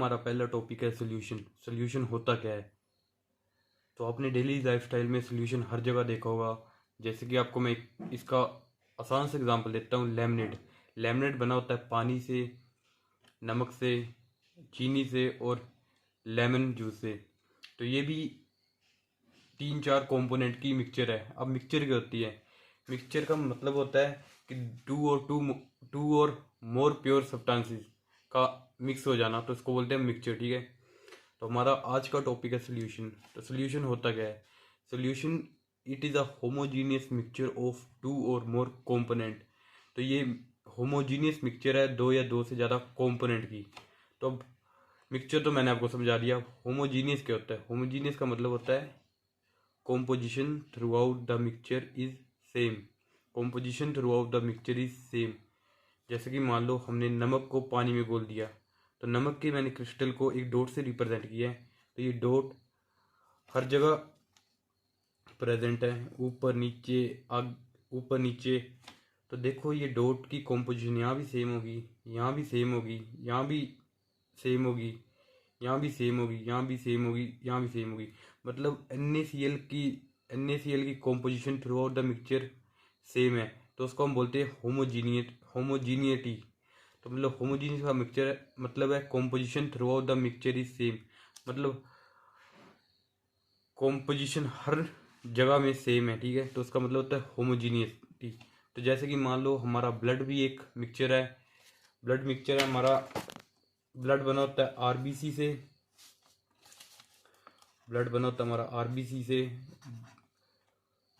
हमारा पहला टॉपिक है सोल्यूशन। सोल्यूशन होता क्या है? तो आपने डेली लाइफस्टाइल में सोल्यूशन हर जगह देखा होगा। जैसे कि आपको मैं इसका आसान सा एग्जांपल देता हूँ। लेमनेड लेमनेड बना होता है पानी से, नमक से, चीनी से और लेमन जूस से। तो ये भी 3-4 कंपोनेंट की मिक्सचर है। अब मिक्सचर क्या होती है? मिक्सचर का मतलब होता है कि टू और मोर प्योर सब्सटेंसेस का मिक्स हो जाना, तो इसको बोलते हैं मिक्सचर। ठीक है, तो हमारा आज का टॉपिक है सोल्यूशन। तो सोल्यूशन होता क्या है? Solution it is a homogeneous mixture of 2 or more component. तो ये होमोजीनियस मिक्सचर है 2 या 2 से ज़्यादा कंपोनेंट की। तो अब मिक्सचर तो मैंने आपको समझा दिया। होमोजीनियस क्या होता है? होमोजीनियस का मतलब होता है composition throughout the mixture is same। composition throughout the mixture is same। जैसे कि मान लो हमने नमक को पानी में घोल दिया, तो नमक के मैंने क्रिस्टल को एक डॉट से रिप्रेजेंट किया है। तो ये डॉट हर जगह प्रेजेंट है, ऊपर नीचे ऊपर नीचे। तो देखो ये डॉट की कॉम्पोजिशन यहाँ भी सेम होगी, यहाँ भी सेम होगी, यहाँ भी सेम होगी, यहाँ भी सेम होगी, यहाँ भी सेम होगी, यहाँ भी सेम होगी। मतलब NaCl की composition through out the mixture same है, तो उसको हम बोलते हैं होमोजीनियटी। तो मतलब होमोजीनियस का मिक्सचर मतलब है composition through out the mixture is same, मतलब कॉम्पोजिशन हर जगह में सेम है। ठीक है, तो उसका मतलब होता है होमोजीनियस। तो जैसे कि मान लो हमारा ब्लड भी एक मिक्सचर है। ब्लड मिक्सचर है हमारा। ब्लड बना होता है आरबीसी से। ब्लड बना होता है हमारा आरबीसी से,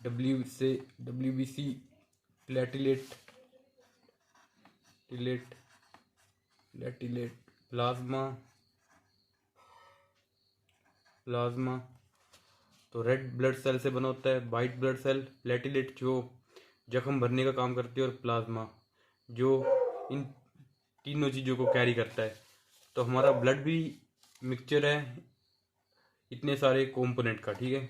डब्ल्यूबीसी, प्लेटिलेट, प्लाज्मा। तो रेड ब्लड सेल से बना होता है, वाइट ब्लड सेल, प्लेटिलेट जो जख्म भरने का काम करती है, और प्लाज्मा जो इन तीनों चीज़ों को कैरी करता है। तो हमारा ब्लड भी मिक्सचर है इतने सारे कंपोनेंट का। ठीक है,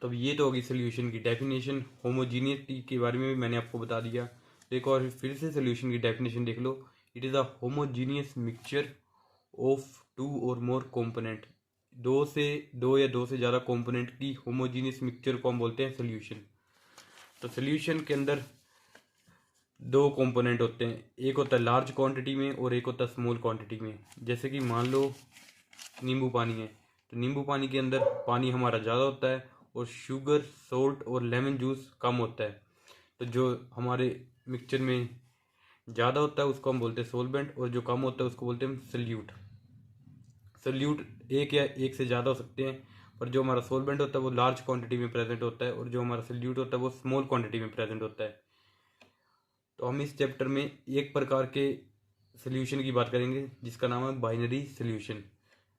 तो ये तो होगी सोल्यूशन की डेफिनेशन। होमोजीनियस के बारे में भी मैंने आपको बता दिया। एक और फिर से सोल्यूशन की डेफिनेशन देख लो। It is a homogeneous mixture of 2 or more component. 2 या 2 से ज़्यादा कंपोनेंट की होमोजीनियस मिक्सचर को हम बोलते हैं सोल्यूशन। तो सोल्यूशन के अंदर 2 कंपोनेंट होते हैं, एक होता है लार्ज क्वांटिटी में और एक होता है स्मॉल क्वांटिटी में। जैसे कि मान लो नींबू पानी है, तो नींबू पानी के अंदर पानी हमारा ज़्यादा होता है और शुगर, सॉल्ट और लेमन जूस कम होता है। तो जो हमारे मिक्सचर में ज़्यादा होता है उसको हम बोलते हैं सोलवेंट, और जो कम होता है उसको बोलते हैं हम सल्यूट। सल्यूट एक या एक से ज़्यादा हो सकते हैं, पर जो हमारा सोलवेंट होता है वो लार्ज क्वांटिटी में प्रेजेंट होता है, और जो हमारा सल्यूट होता है वो स्मॉल क्वांटिटी में प्रेजेंट होता है। तो हम इस चैप्टर में एक प्रकार के सोल्यूशन की बात करेंगे जिसका नाम है बाइनरी सोल्यूशन,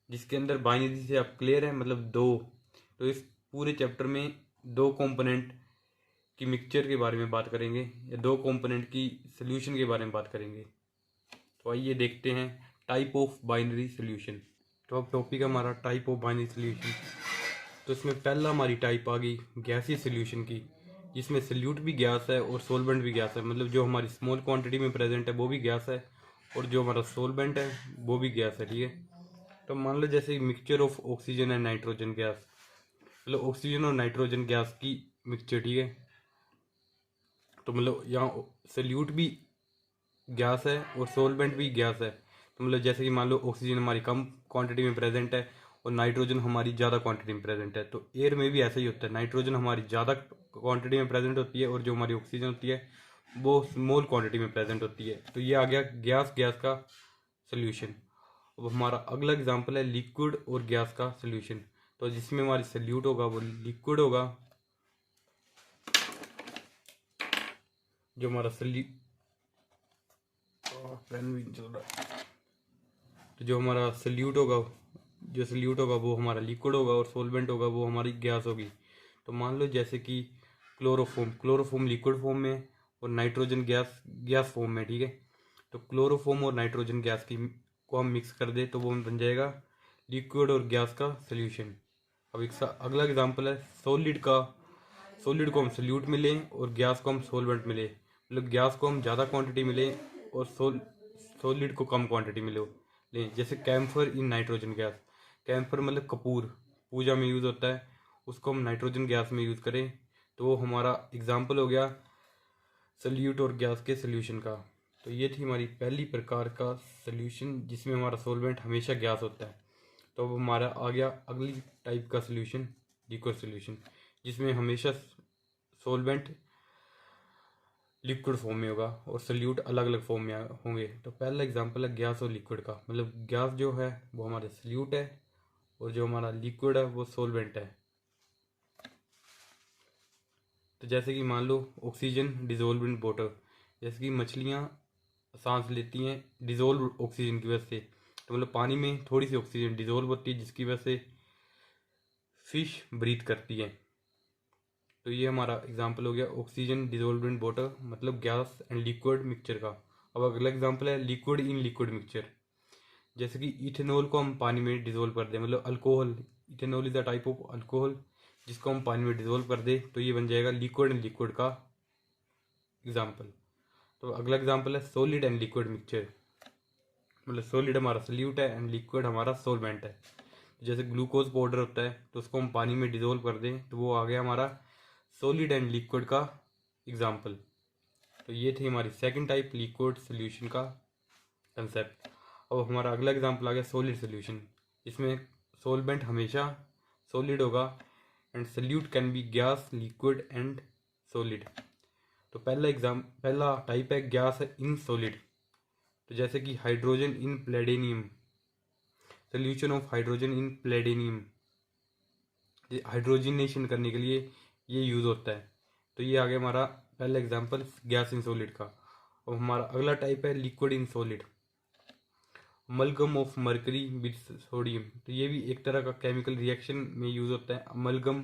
जिसके अंदर बाइनरी से आप क्लियर है मतलब 2। तो इस पूरे चैप्टर में 2 कंपोनेंट की मिक्सचर के बारे में बात करेंगे, या 2 कंपोनेंट की सोल्यूशन के बारे में बात करेंगे। तो आइए देखते हैं टाइप ऑफ बाइनरी सोल्यूशन। तो अब टॉपिक हमारा टाइप ऑफ बाइनरी सोल्यूशन। तो इसमें पहला हमारी टाइप आ गई गैसीय सोल्यूशन की, जिसमें सल्यूट भी गैस है और सोलवेंट भी गैस है। मतलब जो हमारी स्मॉल क्वांटिटी में प्रेजेंट है वो भी गैस है, और जो हमारा सोलवेंट है वो भी गैस है। ठीक है, तो मान लो जैसे mixture of oxygen and nitrogen gas, मतलब ऑक्सीजन और नाइट्रोजन गैस की मिक्सचर। ठीक है, तो मतलब यहाँ सल्यूट भी गैस है और सोलवेंट भी गैस है। तो मतलब जैसे कि मान लो ऑक्सीजन हमारी कम क्वांटिटी में प्रेजेंट है और नाइट्रोजन हमारी ज़्यादा क्वांटिटी में प्रेजेंट है। तो एयर में भी ऐसा ही होता है, नाइट्रोजन हमारी ज़्यादा क्वांटिटी में प्रेजेंट होती है और जो हमारी ऑक्सीजन होती है वो स्मॉल क्वांटिटी में प्रेजेंट होती है। तो ये आ गया गैस का सोल्यूशन। अब हमारा अगला एग्जाम्पल है लिक्विड और गैस का सोल्यूशन। तो जिसमें हमारी सल्यूट होगा वो लिक्विड होगा, जो हमारा पेन भी चल रहा है। तो जो हमारा सल्यूट होगा वो हमारा लिक्विड होगा, और सोलवेंट होगा वो हमारी गैस होगी। तो मान लो जैसे कि क्लोरोफॉर्म लिक्विड फॉर्म में और नाइट्रोजन गैस फॉर्म में। ठीक है, तो क्लोरोफॉर्म और नाइट्रोजन गैस की को हम मिक्स कर दे तो वो बन जाएगा लिक्विड और गैस का सोल्यूशन। अब एक अगला एग्जांपल है सॉलिड को हम सल्यूट मिले और गैस को हम सोलवेंट मिले। मतलब गैस को हम ज़्यादा क्वांटिटी मिले और सॉलिड को कम क्वांटिटी मिले। लें। जैसे camphor in nitrogen gas, camphor मतलब कपूर, पूजा में यूज़ होता है, उसको हम नाइट्रोजन गैस में यूज़ करें तो वो हमारा एग्जाम्पल हो गया सल्यूट और गैस के सोल्यूशन का। तो ये थी हमारी पहली प्रकार का सोल्यूशन जिसमें हमारा सॉल्वेंट हमेशा गैस होता है। तो अब हमारा आ गया अगली टाइप का सोल्यूशन, लिक्विड सोल्यूशन, जिसमें हमेशा सॉल्वेंट लिक्विड फॉर्म में होगा और सल्यूट अलग अलग फॉर्म में होंगे। तो पहला एग्जांपल है गैस और लिक्विड का, मतलब गैस जो है वो हमारे सल्यूट है और जो हमारा लिक्विड है वो सॉल्वेंट है। तो जैसे कि मान लो ऑक्सीजन डिजोल्व इन वाटर, जैसे कि मछलियाँ सांस लेती हैं डिजोल्व ऑक्सीजन की वजह से, तो मतलब पानी में थोड़ी सी ऑक्सीजन डिजोल्व होती है जिसकी वजह से फिश ब्रीथ करती है। तो ये हमारा एग्जांपल हो गया ऑक्सीजन डिजोल्व इन वाटर, मतलब गैस एंड लिक्विड मिक्सचर का। अब अगला एग्जांपल है लिक्विड इन लिक्विड मिक्सचर, जैसे कि इथेनॉल को हम पानी में डिजोल्व कर दें, मतलब alcohol, ethanol is a type of alcohol, जिसको हम पानी में डिजोल्व कर दें तो ये बन जाएगा लिक्विड एंड लिक्विड का एग्जाम्पल। तो अगला एग्जाम्पल है सॉलिड एंड लिक्विड मिक्सचर, मतलब सॉलिड हमारा सल्यूट है एंड लिक्विड हमारा सॉल्वेंट है। जैसे ग्लूकोज पाउडर होता है तो उसको हम पानी में डिजोल्व कर दें तो वो आ गया हमारा सॉलिड एंड लिक्विड का एग्जाम्पल। तो ये थी हमारी सेकंड टाइप लिक्विड सोल्यूशन का कंसेप्ट। अब हमारा अगला एग्जाम्पल आ गया सॉलिड सोल्यूशन, जिसमें सॉल्वेंट हमेशा सॉलिड होगा and solute can be gas liquid and solid. तो पहला टाइप है गैस इन सॉलिड, तो जैसे कि hydrogen in palladium, solution of hydrogen in palladium, hydrogenation करने के लिए ये यूज़ होता है। तो ये आ गया हमारा पहला एग्जांपल गैस इन सॉलिड का। और हमारा अगला टाइप है liquid in solid, amalgam of mercury with sodium, तो ये भी एक तरह का केमिकल रिएक्शन में यूज़ होता है। अमलगम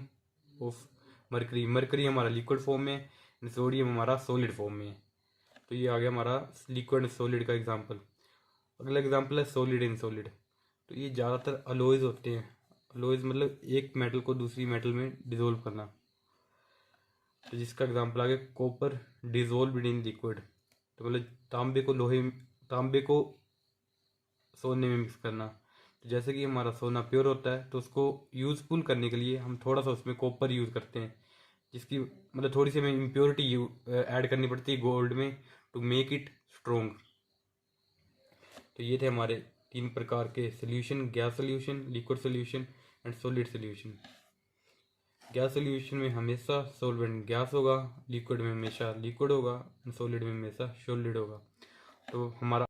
ऑफ मरकरी, मरकरी हमारा लिक्विड फॉर्म में एंड सोडियम हमारा सॉलिड फॉर्म में है। तो ये आ गया हमारा लिक्विड एंड सॉलिड का एग्जांपल। अगला एग्जांपल है सॉलिड इन सॉलिड, तो ये ज़्यादातर अलॉयज होते हैं। अलॉयज मतलब एक मेटल को दूसरी मेटल में डिजोल्व करना। तो जिसका एग्जांपल आ गया कॉपर डिजोल्व इन लिक्विड, तो मतलब तांबे को सोने में मिक्स करना। तो जैसे कि हमारा सोना प्योर होता है तो उसको यूज़फुल करने के लिए हम थोड़ा सा उसमें कॉपर यूज़ करते हैं, जिसकी मतलब थोड़ी सी हमें इम्प्योरिटी ऐड करनी पड़ती है गोल्ड में टू मेक इट स्ट्रोंग। तो ये थे हमारे तीन प्रकार के solution, gas solution, liquid solution and solid solution. Gas solution में हमेशा सॉल्वेंट गैस होगा, लिक्विड में हमेशा लिक्विड होगा, सॉलिड में हमेशा सॉलिड होगा। तो हमारा